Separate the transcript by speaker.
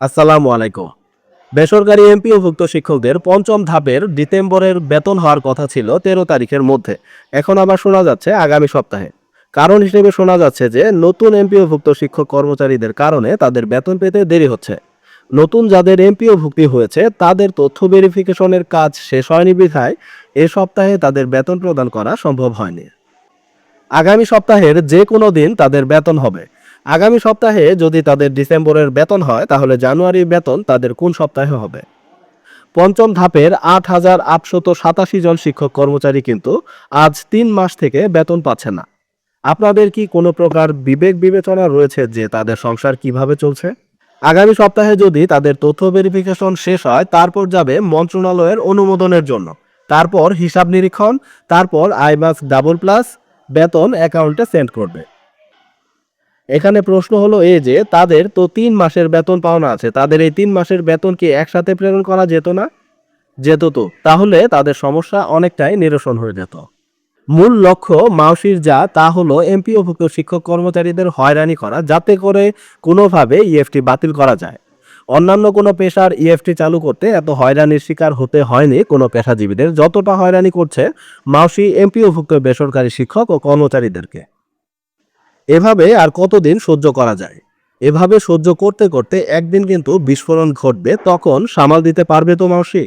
Speaker 1: আসসালামু আলাইকুম। বেসরকারি এমপিওভুক্ত শিক্ষকদের পঞ্চম ধাপের ডিসেম্বরের বেতন হওয়ার কথা ছিল 13 তারিখের মধ্যে। এখন আবার শোনা যাচ্ছে আগামী সপ্তাহে। কারণ হিসেবে শোনা যাচ্ছে যে নতুন এমপিওভুক্ত শিক্ষক কর্মচারীদের কারণে তাদের বেতন পেতে দেরি হচ্ছে। নতুন যাদের এমপিও ভুক্তি হয়েছে তাদের তথ্য ভেরিফিকেশনের কাজ শেষ হয়নি বিধায় এ সপ্তাহে তাদের বেতন প্রদান করা সম্ভব হয়নি। আগামী সপ্তাহের যে কোনো দিন তাদের বেতন হবে। আগামী সপ্তাহে যদি তাদের ডিসেম্বরের বেতন হয় তাহলে জানুয়ারির বেতন তাদের কোন সপ্তাহে হবে? পঞ্চম ধাপের ৮,৮৮৭ জন শিক্ষক কর্মচারী কিন্তু আজ ৩ মাস থেকে বেতন পাচ্ছে না। আপনাদের কি কোনো প্রকার বিবেক বিবেচনা রয়েছে যে তাদের সংসার কিভাবে চলছে? আগামী সপ্তাহে যদি তাদের তথ্য ভেরিফিকেশন শেষ হয় তারপর যাবে মন্ত্রণালয়ের অনুমোদনের জন্য, তারপর হিসাব নিরীক্ষণ, তারপর আইমাস ডাবল প্লাস বেতন অ্যাকাউন্টে সেন্ড করবে। এখানে প্রশ্ন হলো এই যে তাদের তো 3 মাসের বেতন পাওনা আছে, তাদের এই 3 মাসের বেতন কি একসাথে প্রেরণ করা যেত না? যেত তো, তাহলে তাদের সমস্যা অনেকটাই নিরসন হয়ে যেত। মূল লক্ষ্য মাউসির যা তা হলো এমপিওভুক্ত শিক্ষক কর্মচারীদের হয়রানি করা, যাতে করে কোনোভাবে ইএফটি বাতিল করা যায়। অন্যান্য কোনো পেশার ইএফটি চালু করতে এত হয়রানির শিকার হতে হয়নি কোনো পেশাজীবীদের, যতটা হয়রানি করছে মাউসি এমপিওভুক্ত বেসরকারি শিক্ষক ও কর্মচারীদেরকে। এভাবে আর কতদিন সহ্য করা যায়? এভাবে সহ্য করতে করতে একদিন কিন্তু বিস্ফোরণ ঘটবে, তখন সামাল দিতে পারবে তো মাউসি?